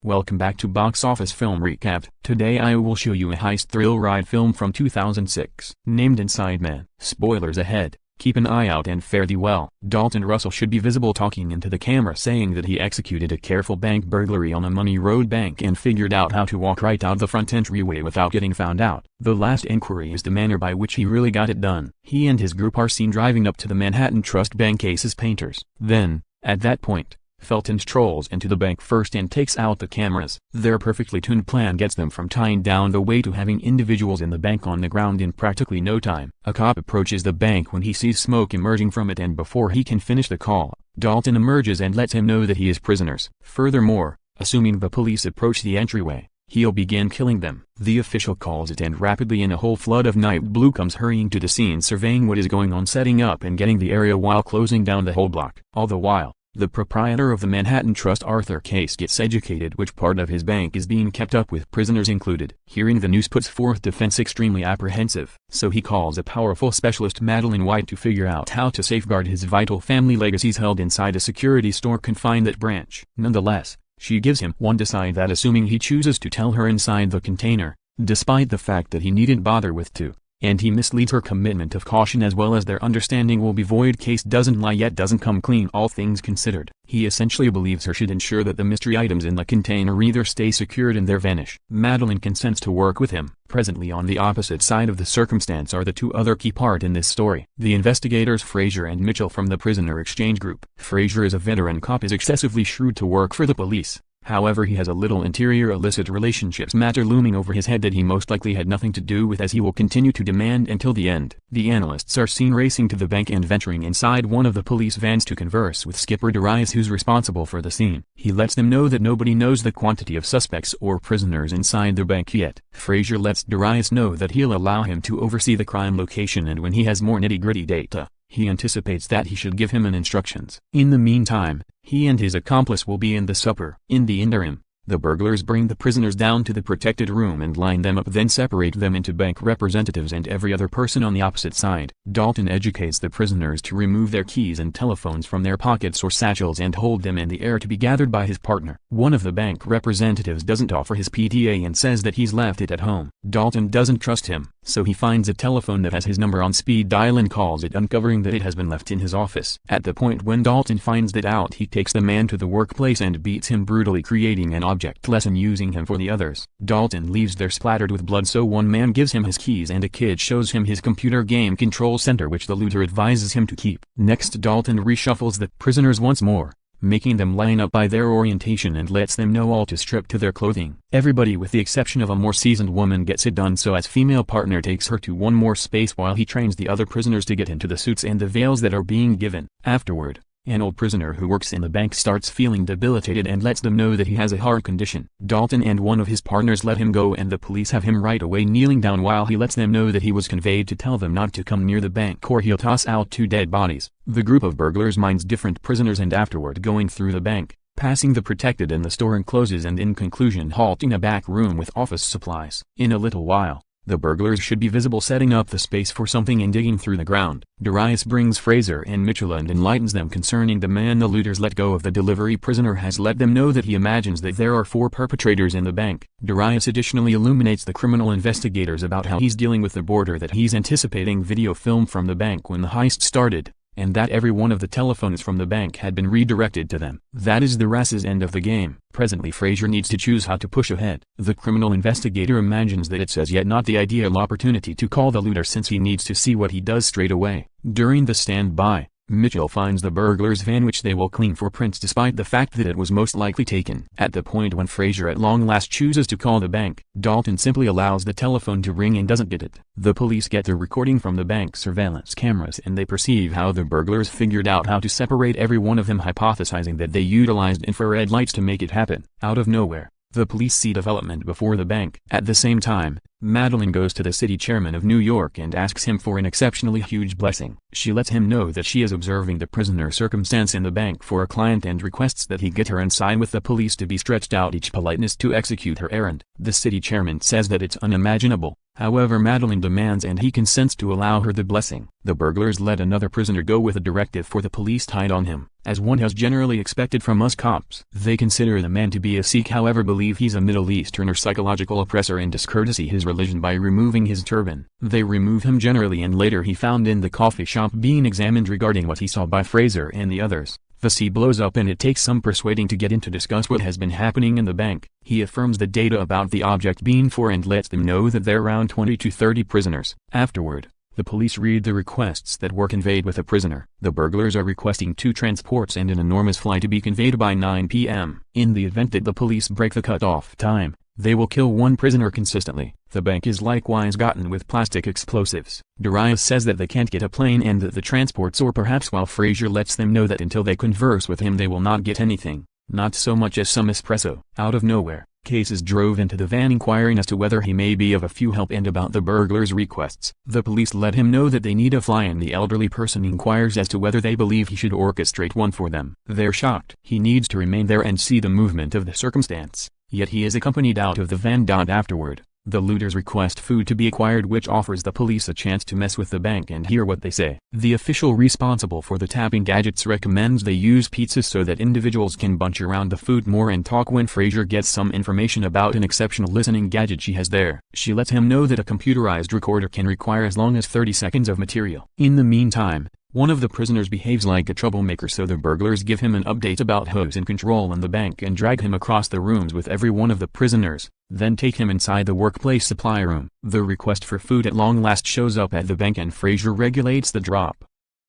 Welcome back to Box Office Film Recap. Today I will show you a heist thrill ride film from 2006, named Inside Man. Spoilers ahead, keep an eye out and fare thee well. Dalton Russell should be visible talking into the camera saying that he executed a careful bank burglary on a Money Road bank and figured out how to walk right out the front entryway without getting found out. The last inquiry is the manner by which he really got it done. He and his group are seen driving up to the Manhattan Trust Bank Aces Painters. Then, at that point, Felton strolls into the bank first and takes out the cameras. Their perfectly tuned plan gets them from tying down the way to having individuals in the bank on the ground in practically no time. A cop approaches the bank when he sees smoke emerging from it, and before he can finish the call, Dalton emerges and lets him know that he is prisoners. Furthermore, assuming the police approach the entryway, he'll begin killing them. The official calls it, and rapidly in a whole flood of night blue comes hurrying to the scene, surveying what is going on, setting up and getting the area while closing down the whole block. All the while, the proprietor of the Manhattan Trust, Arthur Case, gets educated which part of his bank is being kept up with prisoners included. Hearing the news puts forth defense extremely apprehensive, so he calls a powerful specialist, Madeline White, to figure out how to safeguard his vital family legacies held inside a security store confined that branch. Nonetheless, she gives him one to sign that assuming he chooses to tell her inside the container, despite the fact that he needn't bother with to. And he misleads her commitment of caution as well as their understanding will be void. Case doesn't lie yet doesn't come clean, all things considered. He essentially believes her should ensure that the mystery items in the container either stay secured and there vanish. Madeline consents to work with him. Presently on the opposite side of the circumstance are the two other key part in this story. The investigators Frazier and Mitchell from the prisoner exchange group. Frazier is a veteran cop, is excessively shrewd to work for the police. However, he has a little interior illicit relationships matter looming over his head that he most likely had nothing to do with, as he will continue to demand until the end. The analysts are seen racing to the bank and venturing inside one of the police vans to converse with Skipper Darius, who's responsible for the scene. He lets them know that nobody knows the quantity of suspects or prisoners inside the bank yet. Frazier lets Darius know that he'll allow him to oversee the crime location, and when he has more nitty-gritty data, he anticipates that he should give him an instructions. In the meantime, he and his accomplice will be in the supper. In the interim, the burglars bring the prisoners down to the protected room and line them up, then separate them into bank representatives and every other person on the opposite side. Dalton educates the prisoners to remove their keys and telephones from their pockets or satchels and hold them in the air to be gathered by his partner. One of the bank representatives doesn't offer his PTA and says that he's left it at home. Dalton doesn't trust him, so he finds a telephone that has his number on speed dial and calls it, uncovering that it has been left in his office. At the point when Dalton finds that out, he takes the man to the workplace and beats him brutally, creating an object lesson using him for the others. Dalton leaves there splattered with blood, so one man gives him his keys and a kid shows him his computer game control center, which the looter advises him to keep. Next, Dalton reshuffles the prisoners once more, making them line up by their orientation and lets them know all to strip to their clothing. Everybody with the exception of a more seasoned woman gets it done, so as female partner takes her to one more space while he trains the other prisoners to get into the suits and the veils that are being given. Afterward, an old prisoner who works in the bank starts feeling debilitated and lets them know that he has a heart condition. Dalton and one of his partners let him go, and the police have him right away kneeling down while he lets them know that he was conveyed to tell them not to come near the bank or he'll toss out two dead bodies. The group of burglars mines different prisoners and afterward going through the bank, passing the protected and the store encloses, and in conclusion halting a back room with office supplies. In a little while, the burglars should be visible setting up the space for something and digging through the ground. Darius brings Frazier and Mitchell and enlightens them concerning the man the looters let go of. The delivery prisoner has let them know that he imagines that there are 4 perpetrators in the bank. Darius additionally illuminates the criminal investigators about how he's dealing with the boarder, that he's anticipating video film from the bank when the heist started, and that every one of the telephones from the bank had been redirected to them. That is the Rass's end of the game. Presently Frazier needs to choose how to push ahead. The criminal investigator imagines that it's as yet not the ideal opportunity to call the looter, since he needs to see what he does straight away. During the standby, Mitchell finds the burglars' van, which they will clean for prints despite the fact that it was most likely taken. At the point when Frazier at long last chooses to call the bank, Dalton simply allows the telephone to ring and doesn't get it. The police get the recording from the bank surveillance cameras and they perceive how the burglars figured out how to separate every one of them, hypothesizing that they utilized infrared lights to make it happen. Out of nowhere, the police see development before the bank. At the same time, Madeline goes to the city chairman of New York and asks him for an exceptionally huge blessing. She lets him know that she is observing the prisoner circumstance in the bank for a client and requests that he get her and sign with the police to be stretched out each politeness to execute her errand. The city chairman says that it's unimaginable, However, Madeline demands and he consents to allow her the blessing. The burglars let another prisoner go with a directive for the police tied on him, as one has generally expected from us cops. They consider the man to be a Sikh, however believe he's a Middle Easterner psychological oppressor and discourtesy his religion by removing his turban. They remove him generally, and later he found in the coffee shop being examined regarding what he saw by Fraser and the others. The sea blows up and it takes some persuading to get him to discuss what has been happening in the bank. He affirms the data about the object being for and lets them know that there are around 20 to 30 prisoners. Afterward, the police read the requests that were conveyed with a prisoner. The burglars are requesting 2 transports and an enormous fly to be conveyed by 9 p.m. In the event that the police break the cut-off time, they will kill 1 prisoner consistently. The bank is likewise gotten with plastic explosives. Darius says that they can't get a plane and that the transports, or perhaps while Fraser lets them know that until they converse with him they will not get anything, not so much as some espresso. Out of nowhere, Cases drove into the van inquiring as to whether he may be of a few help and about the burglars' requests. The police let him know that they need a fly and the elderly person inquires as to whether they believe he should orchestrate one for them. They're shocked. He needs to remain there and see the movement of the circumstance, yet he is accompanied out of the van. Afterward, the looters request food to be acquired, which offers the police a chance to mess with the bank and hear what they say. The official responsible for the tapping gadgets recommends they use pizzas so that individuals can bunch around the food more and talk. When Fraser gets some information about an exceptional listening gadget she has there, she lets him know that a computerized recorder can require as long as 30 seconds of material. In the meantime, one of the prisoners behaves like a troublemaker, so the burglars give him an update about who's in control in the bank and drag him across the rooms with every one of the prisoners, then take him inside the workplace supply room. The request for food at long last shows up at the bank and Fraser regulates the drop.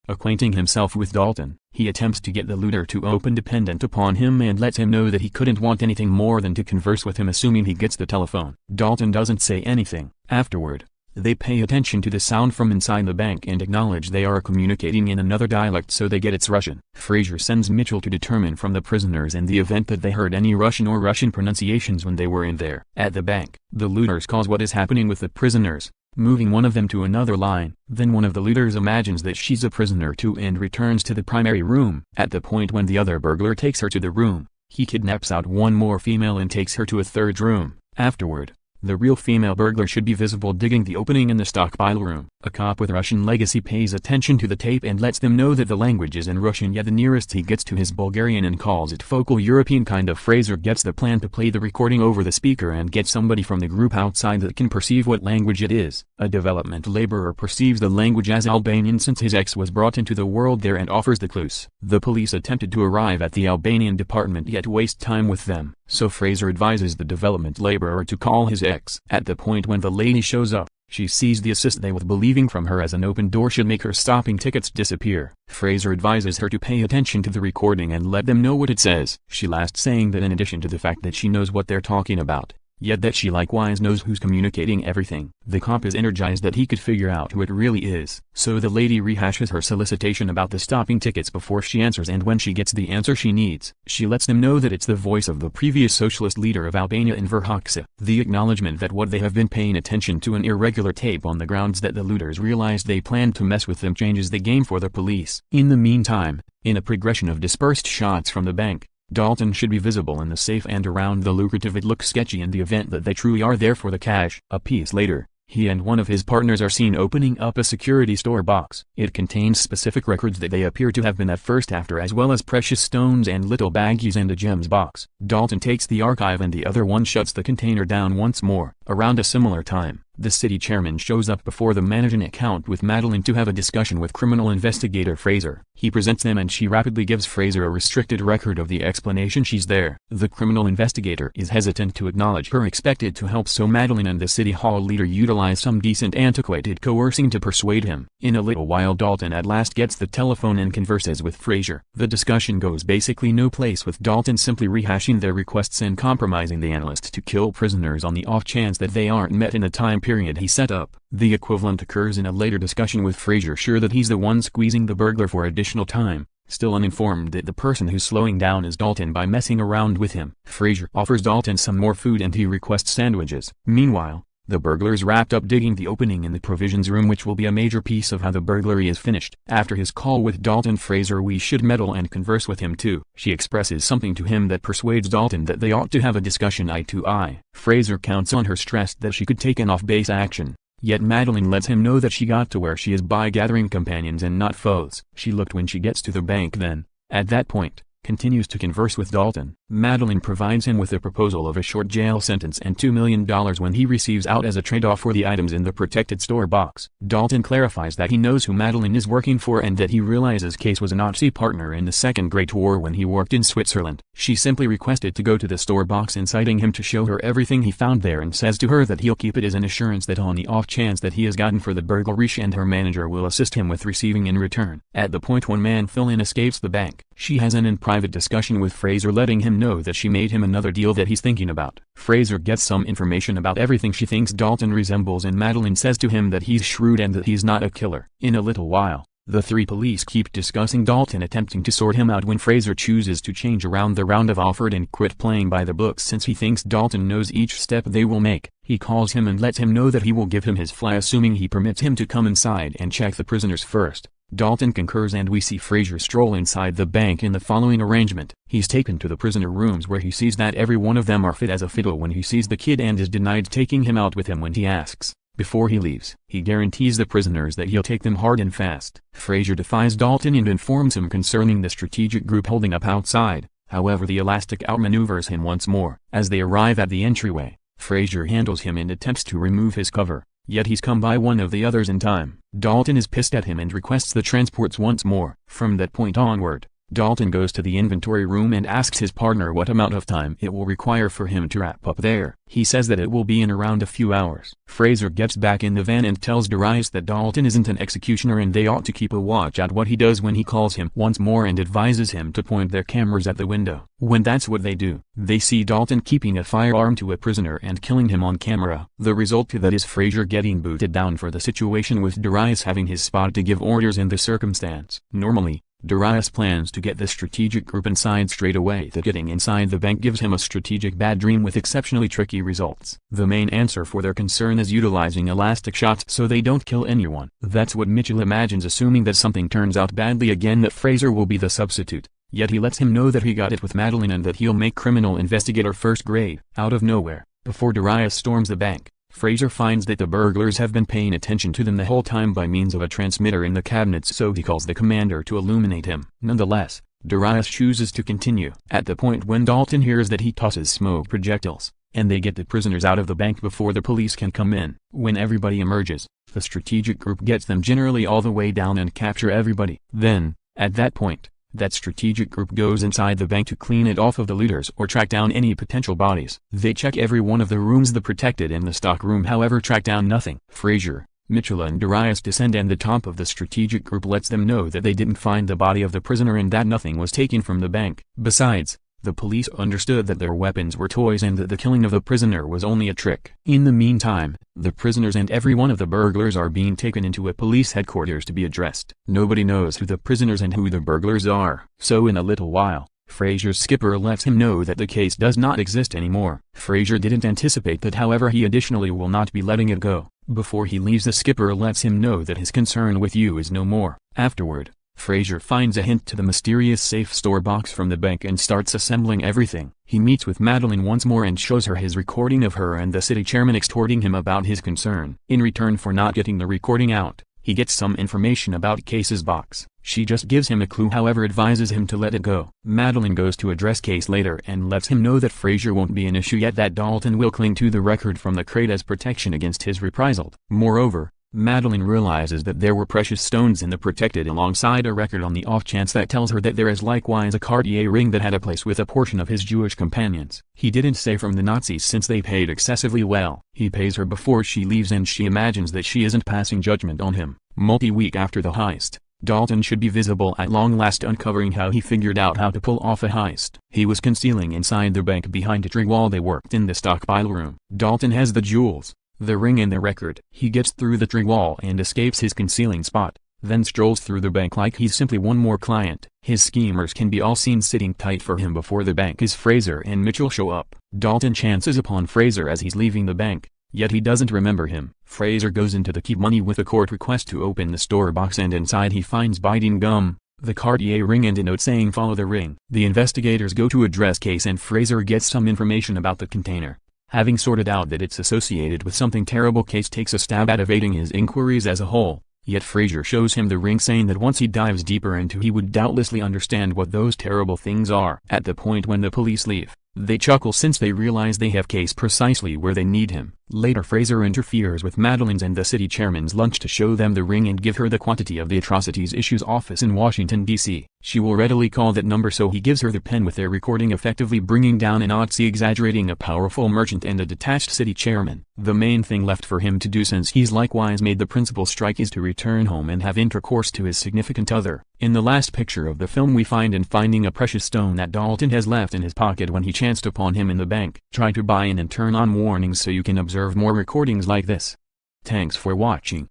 Acquainting himself with Dalton, he attempts to get the looter to open dependent upon him and lets him know that he couldn't want anything more than to converse with him, assuming he gets the telephone. Dalton doesn't say anything. Afterward, they pay attention to the sound from inside the bank and acknowledge they are communicating in another dialect, so they get it's Russian. Fraser sends Mitchell to determine from the prisoners in the event that they heard any Russian or Russian pronunciations when they were in there. At the bank, the looters cause what is happening with the prisoners, moving one of them to another line. Then one of the looters imagines that she's a prisoner too and returns to the primary room. At the point when the other burglar takes her to the room, he kidnaps out one more female and takes her to a third room. Afterward, the real female burglar should be visible digging the opening in the stockpile room. A cop with Russian legacy pays attention to the tape and lets them know that the language is in Russian, yet the nearest he gets to is Bulgarian and calls it focal European kind of. Fraser gets the plan to play the recording over the speaker and get somebody from the group outside that can perceive what language it is. A development laborer perceives the language as Albanian since his ex was brought into the world there and offers the clues. The police attempted to arrive at the Albanian department yet waste time with them, so Fraser advises the development laborer to call his ex. At the point when the lady shows up, she sees the assist they with believing from her as an open door should make her stopping tickets disappear. Fraser advises her to pay attention to the recording and let them know what it says. She last saying that in addition to the fact that she knows what they're talking about, yet that she likewise knows who's communicating everything. The cop is energized that he could figure out who it really is. So the lady rehashes her solicitation about the stopping tickets before she answers, and when she gets the answer she needs, she lets them know that it's the voice of the previous socialist leader of Albania in Verhoekse. The acknowledgement that what they have been paying attention to an irregular tape on the grounds that the looters realized they planned to mess with them changes the game for the police. In the meantime, in a progression of dispersed shots from the bank, Dalton should be visible in the safe and around the lucrative. It looks sketchy in the event that they truly are there for the cash. A piece later, he and one of his partners are seen opening up a security store box. It contains specific records that they appear to have been at first after, as well as precious stones and little baggies and a gems box. Dalton takes the archive and the other one shuts the container down once more. Around a similar time, the city chairman shows up before the managing account with Madeline to have a discussion with criminal investigator Fraser. He presents them and she rapidly gives Fraser a restricted record of the explanation she's there. The criminal investigator is hesitant to acknowledge her expected to help, so Madeline and the city hall leader utilize some decent antiquated coercing to persuade him. In a little while Dalton at last gets the telephone and converses with Fraser. The discussion goes basically no place, with Dalton simply rehashing their requests and compromising the analyst to kill prisoners on the off chance that they aren't met in the time period he set up. The equivalent occurs in a later discussion with Fraser sure that he's the one squeezing the burglar for additional time, still uninformed that the person who's slowing down is Dalton by messing around with him. Fraser offers Dalton some more food and he requests sandwiches. Meanwhile, the burglars wrapped up digging the opening in the provisions room, which will be a major piece of how the burglary is finished. After his call with Dalton, Fraser we should meddle and converse with him too. She expresses something to him that persuades Dalton that they ought to have a discussion eye to eye. Fraser counts on her, stressed that she could take an off-base action. Yet Madeline lets him know that she got to where she is by gathering companions and not foes. She looked when she gets to the bank then, at that point, continues to converse with Dalton. Madeline provides him with a proposal of a short jail sentence and $2 million when he receives out as a trade-off for the items in the protected store box. Dalton clarifies that he knows who Madeline is working for and that he realizes Case was a Nazi partner in the Second Great War when he worked in Switzerland. She simply requested to go to the store box, inciting him to show her everything he found there, and says to her that he'll keep it as an assurance that on the off chance that he has gotten for the burglary, she and her manager will assist him with receiving in return. At the point one man fill-in escapes the bank, she has an in-private discussion with Fraser, letting him know that she made him another deal that he's thinking about. Fraser gets some information about everything she thinks Dalton resembles, and Madeline says to him that he's shrewd and that he's not a killer. In a little while, the three police keep discussing Dalton, attempting to sort him out when Fraser chooses to change around the roundup offered and quit playing by the books since he thinks Dalton knows each step they will make. He calls him and lets him know that he will give him his fly, assuming he permits him to come inside and check the prisoners first. Dalton concurs and we see Fraser stroll inside the bank in the following arrangement. He's taken to the prisoner rooms where he sees that every one of them are fit as a fiddle when he sees the kid, and is denied taking him out with him when he asks. Before he leaves, he guarantees the prisoners that he'll take them hard and fast. Fraser defies Dalton and informs him concerning the strategic group holding up outside. However, the elastic outmaneuvers him once more. As they arrive at the entryway, Fraser handles him and attempts to remove his cover. Yet he's come by one of the others in time. Dalton is pissed at him and requests the transports once more. From that point onward, Dalton goes to the inventory room and asks his partner what amount of time it will require for him to wrap up there. He says that it will be in around a few hours. Fraser gets back in the van and tells Darius that Dalton isn't an executioner and they ought to keep a watch at what he does when he calls him once more, and advises him to point their cameras at the window. When that's what they do, they see Dalton keeping a firearm to a prisoner and killing him on camera. The result to that is Fraser getting booted down for the situation, with Darius having his spot to give orders in the circumstance. Normally, Darius plans to get the strategic group inside straight away. That getting inside the bank gives him a strategic bad dream with exceptionally tricky results. The main answer for their concern is utilizing elastic shots so they don't kill anyone. That's what Mitchell imagines, assuming that something turns out badly again, that Fraser will be the substitute. Yet he lets him know that he got it with Madeline and that he'll make criminal investigator first grade. Out of nowhere, before Darius storms the bank, Fraser finds that the burglars have been paying attention to them the whole time by means of a transmitter in the cabinets, so he calls the commander to illuminate him. Nonetheless, Darius chooses to continue. At the point when Dalton hears that, he tosses smoke projectiles, and they get the prisoners out of the bank before the police can come in. When everybody emerges, the strategic group gets them generally all the way down and capture everybody. Then, at that point, that strategic group goes inside the bank to clean it off of the looters or track down any potential bodies. They check every one of the rooms, the protected and the stock room, however track down nothing. Fraser, Mitchell and Darius descend, and the top of the strategic group lets them know that they didn't find the body of the prisoner and that nothing was taken from the bank. Besides, the police understood that their weapons were toys and that the killing of the prisoner was only a trick. In the meantime, the prisoners and every one of the burglars are being taken into a police headquarters to be addressed. Nobody knows who the prisoners and who the burglars are, so in a little while, Fraser's skipper lets him know that the case does not exist anymore. Fraser didn't anticipate that, however he additionally will not be letting it go. Before he leaves, the skipper lets him know that his concern with you is no more. Afterward, Fraser finds a hint to the mysterious safe store box from the bank and starts assembling everything. He meets with Madeline once more and shows her his recording of her and the city chairman extorting him about his concern. In return for not getting the recording out, he gets some information about Case's box. She just gives him a clue, however advises him to let it go. Madeline goes to address Case later and lets him know that Fraser won't be an issue, yet that Dalton will cling to the record from the crate as protection against his reprisal. Moreover, Madeline realizes that there were precious stones in the protected alongside a record on the off chance that tells her that there is likewise a Cartier ring that had a place with a portion of his Jewish companions. He didn't say from the Nazis since they paid excessively well. He pays her before she leaves and she imagines that she isn't passing judgment on him. Multi-week after the heist, Dalton should be visible at long last, uncovering how he figured out how to pull off a heist. He was concealing inside the bank behind a tree while they worked in the stockpile room. Dalton has the jewels, the ring and the record. He gets through the tree wall and escapes his concealing spot, then strolls through the bank like he's simply one more client. His schemers can be all seen sitting tight for him before the bank as Fraser and Mitchell show up. Dalton chances upon Fraser as he's leaving the bank, yet he doesn't remember him. Fraser goes into the keep money with a court request to open the store box, and inside he finds biting gum, the Cartier ring and a note saying follow the ring. The investigators go to address Case and Fraser gets some information about the container. Having sorted out that it's associated with something terrible, Case takes a stab at evading his inquiries as a whole. Yet Fraser shows him the ring, saying that once he dives deeper into he would doubtlessly understand what those terrible things are. At the point when the police leave, they chuckle since they realize they have Case precisely where they need him. Later Fraser interferes with Madeline's and the city chairman's lunch to show them the ring and give her the quantity of the atrocities issue's office in Washington, D.C. She will readily call that number, so he gives her the pen with their recording, effectively bringing down an Nazi exaggerating a powerful merchant and a detached city chairman. The main thing left for him to do, since he's likewise made the principal strike, is to return home and have intercourse to his significant other. In the last picture of the film we find him finding a precious stone that Dalton has left in his pocket when he chanced upon him in the bank. Try to buy in and turn on warnings so you can observe more recordings like this. Thanks for watching.